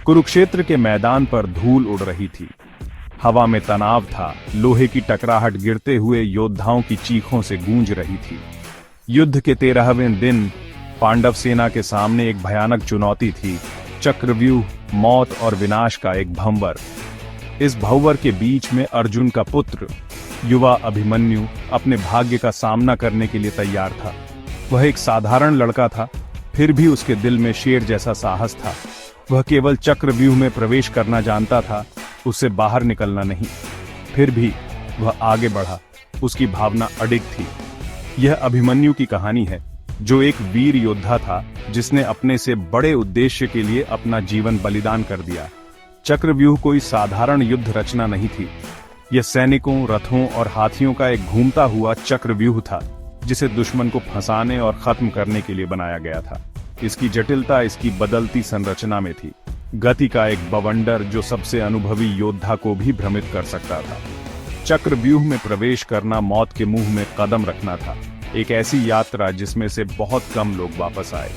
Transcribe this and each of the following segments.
कुरुक्षेत्र के मैदान पर धूल उड़ रही थी। हवा में तनाव था, लोहे की टकराहट गिरते हुए योद्धाओं की चीखों से गूंज रही थी। युद्ध के 13वें दिन पांडव सेना के सामने एक भयानक चुनौती थी, चक्रव्यूह, मौत और विनाश का एक भंवर। इस भंवर के बीच में अर्जुन का पुत्र युवा अभिमन्यु अपने भाग्य का सामना करने के लिए तैयार था। वह एक साधारण लड़का था, फिर भी उसके दिल में शेर जैसा साहस था। वह केवल चक्रव्यूह में प्रवेश करना जानता था, उससे बाहर निकलना नहीं। फिर भी वह आगे बढ़ा, उसकी भावना अडिग थी। यह अभिमन्यु की कहानी है, जो एक वीर योद्धा था जिसने अपने से बड़े उद्देश्य के लिए अपना जीवन बलिदान कर दिया। चक्रव्यूह कोई साधारण युद्ध रचना नहीं थी। यह सैनिकों, रथों और हाथियों का एक घूमता हुआ चक्रव्यूह था, जिसे दुश्मन को फंसाने और खत्म करने के लिए बनाया गया था। इसकी जटिलता इसकी बदलती संरचना में थी, गति का एक बवंडर जो सबसे अनुभवी योद्धा को भी भ्रमित कर सकता था। चक्रव्यूह में प्रवेश करना मौत के मुंह में कदम रखना था, एक ऐसी यात्रा जिसमें से बहुत कम लोग वापस आए।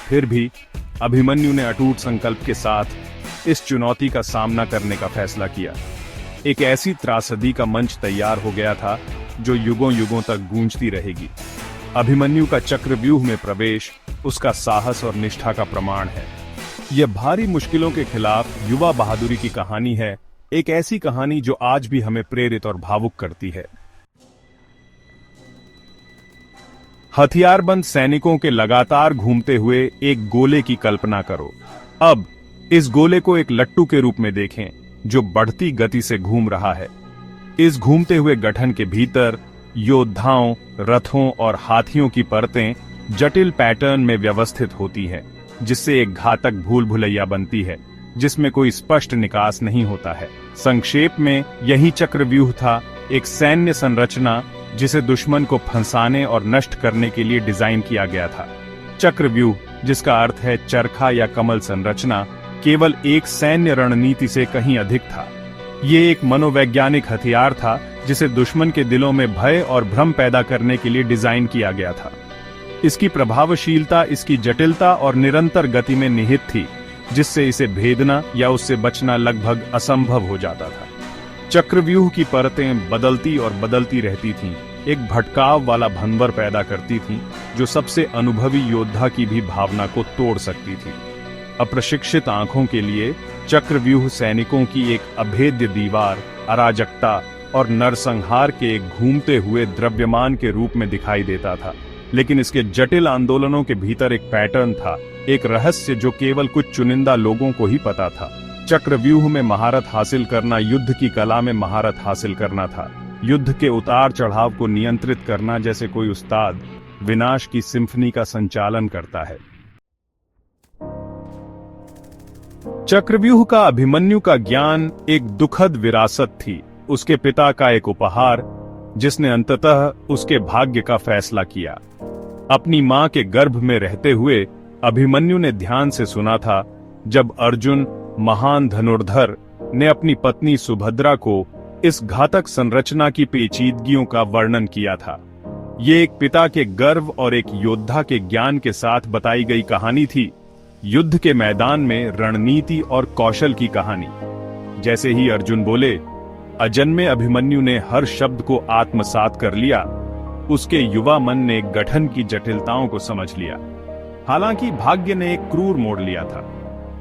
फिर भी अभिमन्यु ने अटूट संकल्प के साथ इस चुनौती का सामना करने का फैसला किया। एक ऐसी त्रासदी का मंच तैयार हो गया था जो युगों युगों तक गूंजती रहेगी। अभिमन्यु का चक्रव्यूह में प्रवेश उसका साहस और निष्ठा का प्रमाण है। यह भारी मुश्किलों के खिलाफ युवा बहादुरी की कहानी है, एक ऐसी कहानी जो आज भी हमें प्रेरित और भावुक करती है। हथियारबंद सैनिकों के लगातार घूमते हुए एक गोले की कल्पना करो। अब इस गोले को एक लट्टू के रूप में देखें, जो बढ़ती गति से घूम रहा है। इस घूमते हुए गठन के भीतर योद्धाओं, रथों और हाथियों की परतें जटिल पैटर्न में व्यवस्थित होती हैं, जिससे एक घातक भूल भुलैया बनती है, जिसमें कोई स्पष्ट निकास नहीं होता है। संक्षेप में यही चक्रव्यूह था, एक सैन्य संरचना जिसे दुश्मन को फंसाने और नष्ट करने के लिए डिजाइन किया गया था। चक्रव्यूह, जिसका अर्थ है चरखा या कमल संरचना, केवल एक सैन्य रणनीति से कहीं अधिक था। ये एक मनोवैज्ञानिक हथियार था जिसे दुश्मन के दिलों में भय और भ्रम पैदा करने के लिए डिजाइन किया गया था। इसकी प्रभावशीलता इसकी जटिलता और निरंतर गति में निहित थी, जिससे इसे भेदना या उससे बचना लगभग असंभव हो जाता था। चक्रव्यूह की परतें बदलती और बदलती रहती थीं, एक भटकाव वाला भंवर पैदा करती थीं, जो सबसे अनुभवी योद्धा की भी भावना को तोड़ सकती थी। अप्रशिक्षित आंखों के लिए चक्रव्यूह सैनिकों की एक अभेद्य दीवार, अराजकता और नरसंहार के एक घूमते हुए द्रव्यमान के रूप में दिखाई देता था। लेकिन इसके जटिल आंदोलनों के भीतर एक पैटर्न था, एक रहस्य जो केवल कुछ चुनिंदा लोगों को ही पता था। चक्रव्यूह में महारत हासिल करना युद्ध की कला में महारत हासिल करना था। युद्ध के उतार चढ़ाव को नियंत्रित करना जैसे कोई उस्ताद विनाश की सिम्फनी का संचालन करता है। चक्रव्यूह का अभिमन्यु का ज्ञान एक दुखद विरासत थी, उसके पिता का एक उपहार, जिसने अंततः उसके भाग्य का फैसला किया। अपनी मां के गर्भ में रहते हुए अभिमन्यु ने ध्यान से सुना था जब अर्जुन, महान धनुर्धर, ने अपनी पत्नी सुभद्रा को इस घातक संरचना की पेचीदगियों का वर्णन किया था। ये एक पिता के गर्व और एक योद्धा के ज्ञान के साथ बताई गई कहानी थी, युद्ध के मैदान में रणनीति और कौशल की कहानी। जैसे ही अर्जुन बोले, अजन्मे अभिमन्यु ने हर शब्द को आत्मसात कर लिया। उसके युवा मन ने गठन की जटिलताओं को समझ लिया। हालांकि भाग्य ने एक क्रूर मोड़ लिया था।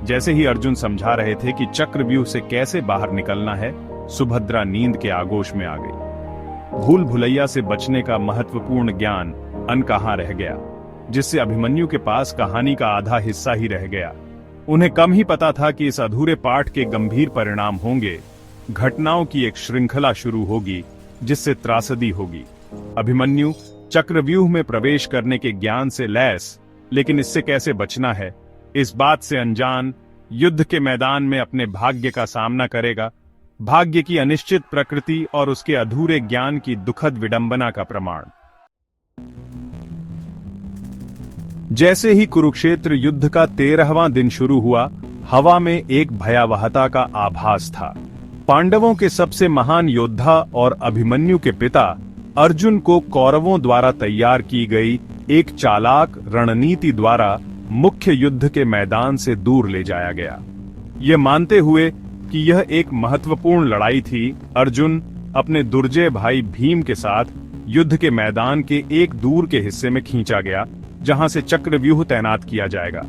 जैसे ही अर्जुन समझा रहे थे कि चक्रव्यूह से कैसे बाहर निकलना है, सुभद्रा नींद के आगोश में आ गई। भूल भुलैया से बचने का महत्वपूर्ण ज्ञान अनकहा रह गया, जिससे अभिमन्यु के पास कहानी का आधा हिस्सा ही रह गया। उन्हें कम ही पता था कि इस अधूरे पाठ के गंभीर परिणाम होंगे। घटनाओं की एक श्रृंखला शुरू होगी, जिससे त्रासदी होगी। अभिमन्यु चक्रव्यूह में प्रवेश करने के ज्ञान से लैस, लेकिन इससे कैसे बचना है, इस बात से अनजान, युद्ध के मैदान में अपने भाग्य का सामना करेगा। भाग्य की अनिश्चित प्रकृति और उसके अधूरे ज्ञान की दुखद विडंबना का प्रमाण। जैसे ही कुरुक्षेत्र युद्ध का 13वां दिन शुरू हुआ, हवा में एक भयावहता का आभास था। पांडवों के सबसे महान योद्धा और अभिमन्यु के पिता अर्जुन को कौरवों द्वारा तैयार की गई एक चालाक रणनीति द्वारा मुख्य युद्ध के मैदान से दूर ले जाया गया। ये मानते हुए कि यह एक महत्वपूर्ण लड़ाई थी, अर्जुन अपने दुर्जय भाई भीम के साथ युद्ध के मैदान के एक दूर के हिस्से में खींचा गया, जहां से चक्रव्यूह तैनात किया जाएगा।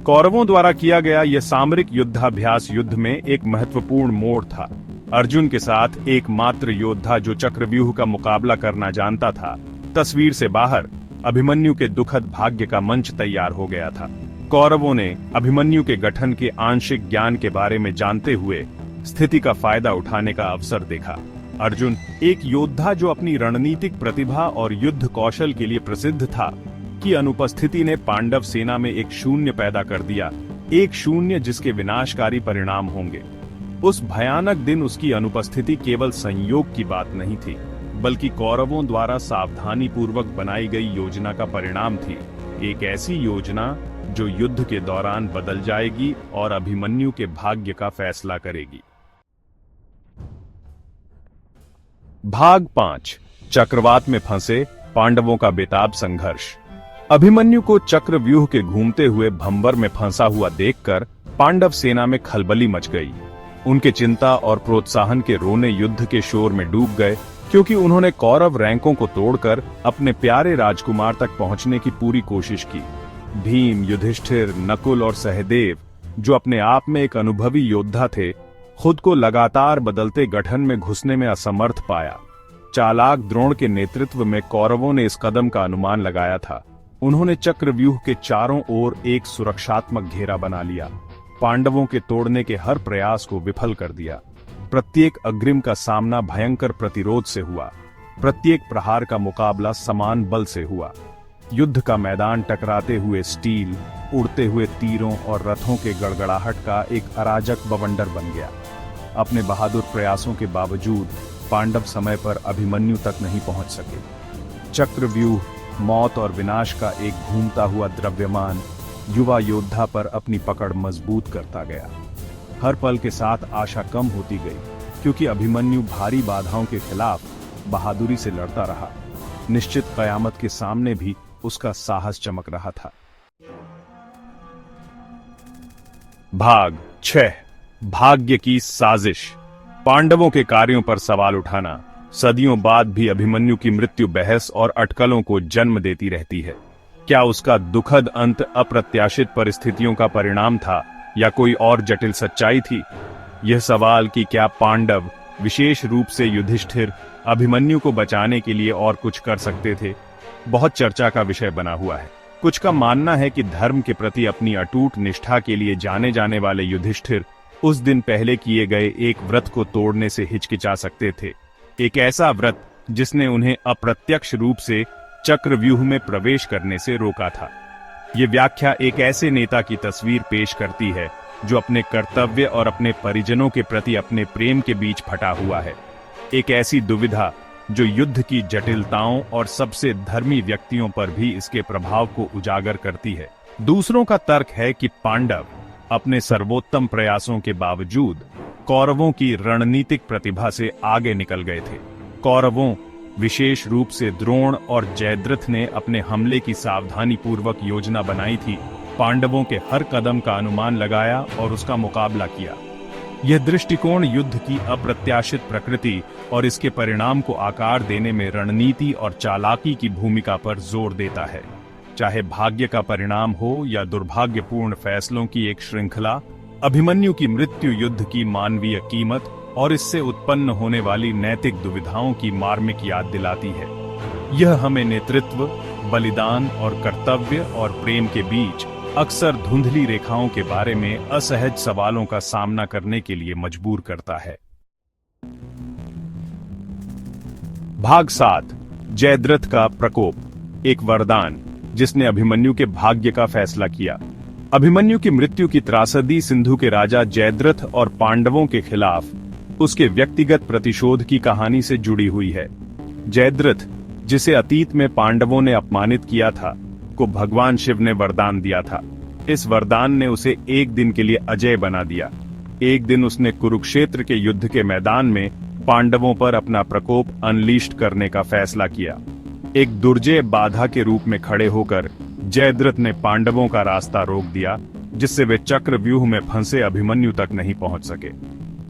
कौरवों द्वारा किया गया यह सामरिक युद्धाभ्यास युद्ध में एक महत्वपूर्ण मोड़ था। अर्जुन के साथ एकमात्र योद्धा जो चक्रव्यूह का मुकाबला करना जानता था, तस्वीर से बाहर अभिमन्यु के दुखद भाग्य का मंच तैयार हो गया था। कौरवों ने अभिमन्यु के गठन के आंशिक ज्ञान के बारे में जानते हुए स्थिति का फायदा उठाने का अवसर देखा। अर्जुन, एक योद्धा जो अपनी रणनीतिक प्रतिभा और युद्ध कौशल के लिए प्रसिद्ध था, की अनुपस्थिति ने पांडव सेना में एक शून्य पैदा कर दिया, एक शून्य जिसके विनाशकारी परिणाम होंगे। उस भयानक दिन उसकी अनुपस्थिति केवल संयोग की बात नहीं थी, बल्कि कौरवों द्वारा सावधानी पूर्वक बनाई गई योजना का परिणाम थी। एक ऐसी योजना जो युद्ध के दौरान बदल जाएगी और अभिमन्यु के भाग्य का फैसला करेगी। भाग 5। चक्रवात में फंसे पांडवों का बेताब संघर्ष। अभिमन्यु को चक्रव्यूह के घूमते हुए भंवर में फंसा हुआ देखकर पांडव सेना में खलबली मच गई। उनके चिंता और प्रोत्साहन के रोने युद्ध के शोर में डूब गए, क्योंकि उन्होंने कौरव रैंकों को तोड़कर अपने प्यारे राजकुमार तक पहुंचने की पूरी कोशिश की। भीम, युधिष्ठिर, नकुल और सहदेव, जो अपने आप में एक अनुभवी योद्धा थे, खुद को लगातार बदलते गठन में घुसने में असमर्थ पाया। चालाक द्रोण के नेतृत्व में कौरवों ने इस कदम का अनुमान लगाया था। उन्होंने चक्रव्यूह के चारों ओर एक सुरक्षात्मक घेरा बना लिया, पांडवों के तोड़ने के हर प्रयास को विफल कर दिया। प्रत्येक अग्रिम का सामना भयंकर प्रतिरोध से हुआ, प्रत्येक प्रहार का मुकाबला समान बल से हुआ। युद्ध का मैदान टकराते हुए स्टील, उड़ते हुए तीरों और रथों के गड़गड़ाहट का एक अराजक बवंडर बन गया। अपने बहादुर प्रयासों के बावजूद पांडव समय पर अभिमन्यु तक नहीं पहुंच सके। चक्रव्यूह मौत और विनाश का एक घूमता हुआ द्रव्यमान युवा योद्धा पर अपनी पकड़ मजबूत करता गया। हर पल के साथ आशा कम होती गई, क्योंकि अभिमन्यु भारी बाधाओं के खिलाफ बहादुरी से लड़ता रहा। निश्चित कयामत के सामने भी उसका साहस चमक रहा था। भाग 6। भाग्य की साजिश। पांडवों के कार्यों पर सवाल उठाना सदियों बाद भी अभिमन्यु की मृत्यु बहस और अटकलों को जन्म देती रहती है। क्या उसका दुखद अंत अप्रत्याशित परिस्थितियों का परिणाम था या कोई और जटिल सच्चाई थी? यह सवाल कि क्या पांडव, विशेष रूप से युधिष्ठिर, अभिमन्यु को बचाने के लिए और कुछ कर सकते थे, बहुत चर्चा का विषय बना हुआ है। कुछ का मानना है कि धर्म के प्रति अपनी अटूट निष्ठा के लिए जाने जाने वाले युधिष्ठिर उस दिन पहले किए गए एक व्रत को तोड़ने से हिचकिचा सकते थे, एक ऐसा व्रत जिसने उन्हें अप्रत्यक्ष रूप से चक्रव्यूह में प्रवेश करने से रोका था। ये व्याख्या एक ऐसे नेता की तस्वीर पेश करती है जो अपने कर्तव्य और अपने परिजनों के प्रति अपने प्रेम के बीच फटा हुआ है। एक ऐसी दुविधा जो युद्ध की जटिलताओं और सबसे धर्मी व्यक्तियों पर भी इसके प्रभाव को उजागर करती है। दूसरों का तर्क है कि पांडव अपने सर्वोत्तम प्रयासों के बावजूद कौरवों की रणनीतिक प्रतिभा से आगे निकल गए थे। कौरवों, विशेष रूप से द्रोण और जयद्रथ ने अपने हमले की सावधानी पूर्वक योजना बनाई थी, पांडवों के हर कदम का अनुमान लगाया और उसका मुकाबला किया। यह दृष्टिकोण युद्ध की अप्रत्याशित प्रकृति और इसके परिणाम को आकार देने में रणनीति और चालाकी की भूमिका पर जोर देता है। चाहे भाग्य का परिणाम हो या दुर्भाग्यपूर्ण फैसलों की एक श्रृंखला, अभिमन्यु की मृत्यु युद्ध की मानवीय कीमत और इससे उत्पन्न होने वाली नैतिक दुविधाओं की मार्मिक याद दिलाती है। यह हमें नेतृत्व, बलिदान और कर्तव्य और प्रेम के बीच अक्सर धुंधली रेखाओं के बारे में असहज सवालों का सामना करने के लिए मजबूर करता है। भाग 7। जयद्रथ का प्रकोप, एक वरदान जिसने अभिमन्यु के भाग्य का फैसला किया। अभिमन्यु की मृत्यु की त्रासदी सिंधु के राजा जयद्रथ और पांडवों के खिलाफ उसके व्यक्तिगत प्रतिशोध की कहानी से जुड़ी हुई है। जयद्रथ, जिसे अतीत में पांडवों ने अपमानित किया था, को भगवान शिव ने वरदान दिया था। इस वरदान ने उसे एक दिन के लिए अजय बना दिया। एक दिन उसने कुरुक्षेत्र के युद्ध के मैदान में पांडवों पर अपना प्रकोप अनलीस्ट करने का फैसला किया। एक दुर्जय बाधा के रूप में खड़े होकर जयद्रथ ने पांडवों का रास्ता रोक दिया जिससे वे चक्रव्यूह में फंसे अभिमन्यु तक नहीं पहुंच सके।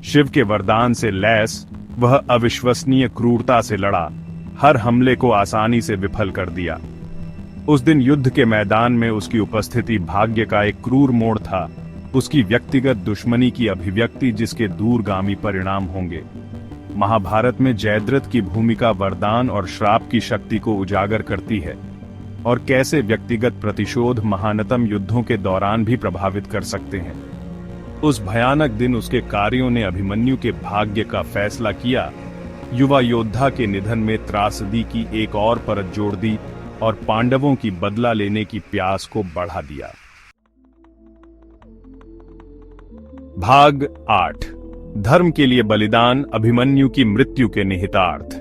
शिव के वरदान से लैस वह अविश्वसनीय क्रूरता से लड़ा, हर हमले को आसानी से विफल कर दिया। उस दिन युद्ध के मैदान में उसकी उपस्थिति भाग्य का एक क्रूर मोड़ था, उसकी व्यक्तिगत दुश्मनी की अभिव्यक्ति जिसके दूरगामी परिणाम होंगे। महाभारत में जयद्रथ की भूमिका वरदान और श्राप की शक्ति को उजागर करती है और कैसे व्यक्तिगत प्रतिशोध महानतम युद्धों के दौरान भी प्रभावित कर सकते हैं। उस भयानक दिन उसके कार्यों ने अभिमन्यु के भाग्य का फैसला किया, युवा योद्धा के निधन में त्रासदी की एक और परत जोड़ दी और पांडवों की बदला लेने की प्यास को बढ़ा दिया। भाग 8। धर्म के लिए बलिदान, अभिमन्यु की मृत्यु के निहितार्थ।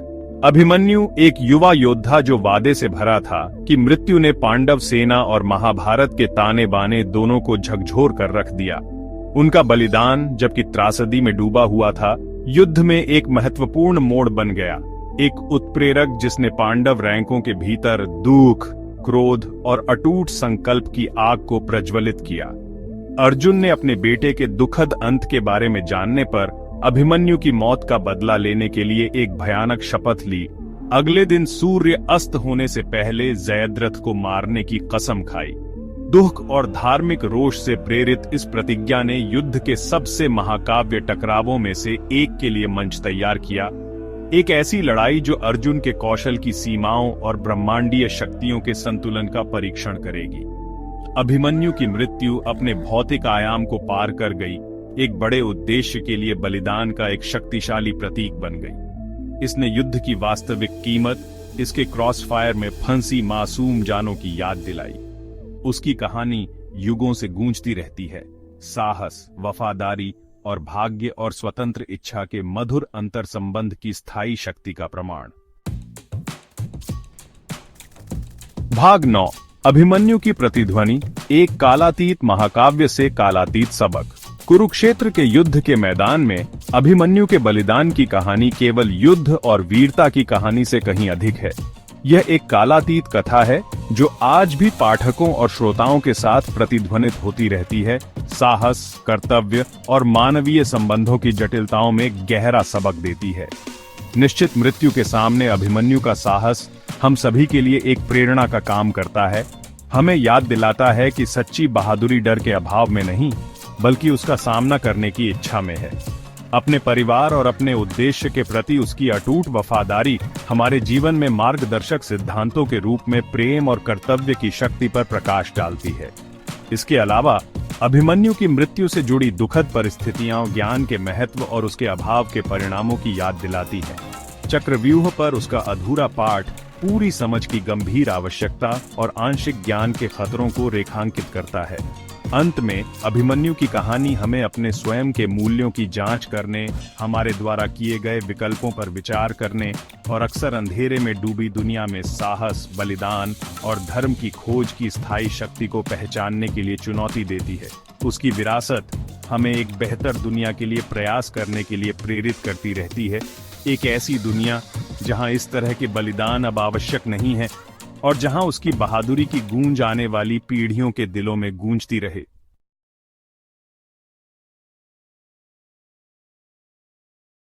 अभिमन्यु एक युवा योद्धा जो वादे से भरा था कि मृत्यु ने पांडव सेना और महाभारत के ताने बाने दोनों को झकझोर कर रख दिया। उनका बलिदान जबकि त्रासदी में डूबा हुआ था, युद्ध में एक महत्वपूर्ण मोड़ बन गया, एक उत्प्रेरक जिसने पांडव रैंकों के भीतर दुख, क्रोध और अटूट संकल्प की आग को प्रज्वलित किया। अर्जुन ने अपने बेटे के दुखद अंत के बारे में जानने पर अभिमन्यु की मौत का बदला लेने के लिए एक भयानक शपथ ली। अगले दिन सूर्य अस्त होने से पहले जयद्रथ को मारने की कसम खाई। दुख और धार्मिक रोष से प्रेरित इस प्रतिज्ञा ने युद्ध के सबसे महाकाव्य टकरावों में से एक के लिए मंच तैयार किया, एक ऐसी लड़ाई जो अर्जुन के कौशल की सीमाओं और ब्रह्मांडीय शक्तियों के संतुलन का परीक्षण करेगी। अभिमन्यु की मृत्यु अपने भौतिक आयाम को पार कर गई, एक बड़े उद्देश्य के लिए बलिदान का एक शक्तिशाली प्रतीक बन गई। इसने युद्ध की वास्तविक कीमत, इसके क्रॉसफायर में फंसी मासूम जानों की याद दिलाई। उसकी कहानी युगों से गूंजती रहती है, साहस, वफादारी और भाग्य और स्वतंत्र इच्छा के मधुर अंतर संबंध की स्थायी शक्ति का प्रमाण। भाग 9। अभिमन्यु की प्रतिध्वनि, एक कालातीत महाकाव्य से कालातीत सबक। कुरुक्षेत्र के युद्ध के मैदान में अभिमन्यु के बलिदान की कहानी केवल युद्ध और वीरता की कहानी से कहीं अधिक है। यह एक कालातीत कथा है जो आज भी पाठकों और श्रोताओं के साथ प्रतिध्वनित होती रहती है, साहस, कर्तव्य और मानवीय संबंधों की जटिलताओं में गहरा सबक देती है। निश्चित मृत्यु के सामने अभिमन्यु का साहस हम सभी के लिए एक प्रेरणा का काम करता है, हमें याद दिलाता है कि सच्ची बहादुरी डर के अभाव में नहीं, बल्कि उसका सामना करने की इच्छा में है। अपने परिवार और अपने उद्देश्य के प्रति उसकी अटूट वफादारी हमारे जीवन में मार्गदर्शक सिद्धांतों के रूप में प्रेम और कर्तव्य की शक्ति पर प्रकाश डालती है। इसके अलावा अभिमन्यु की मृत्यु से जुड़ी दुखद परिस्थितियां ज्ञान के महत्व और उसके अभाव के परिणामों की याद दिलाती है। चक्रव्यूह पर उसका अधूरा पाठ पूरी समझ की गंभीर आवश्यकता और आंशिक ज्ञान के खतरों को रेखांकित करता है। अंत में अभिमन्यु की कहानी हमें अपने स्वयं के मूल्यों की जांच करने, हमारे द्वारा किए गए विकल्पों पर विचार करने और अक्सर अंधेरे में डूबी दुनिया में साहस, बलिदान और धर्म की खोज की स्थायी शक्ति को पहचानने के लिए चुनौती देती है। उसकी विरासत हमें एक बेहतर दुनिया के लिए प्रयास करने के लिए प्रेरित करती रहती है, एक ऐसी दुनिया जहां इस तरह के बलिदान अब आवश्यक नहीं है और जहां उसकी बहादुरी की गूंज आने वाली पीढ़ियों के दिलों में गूंजती रहे।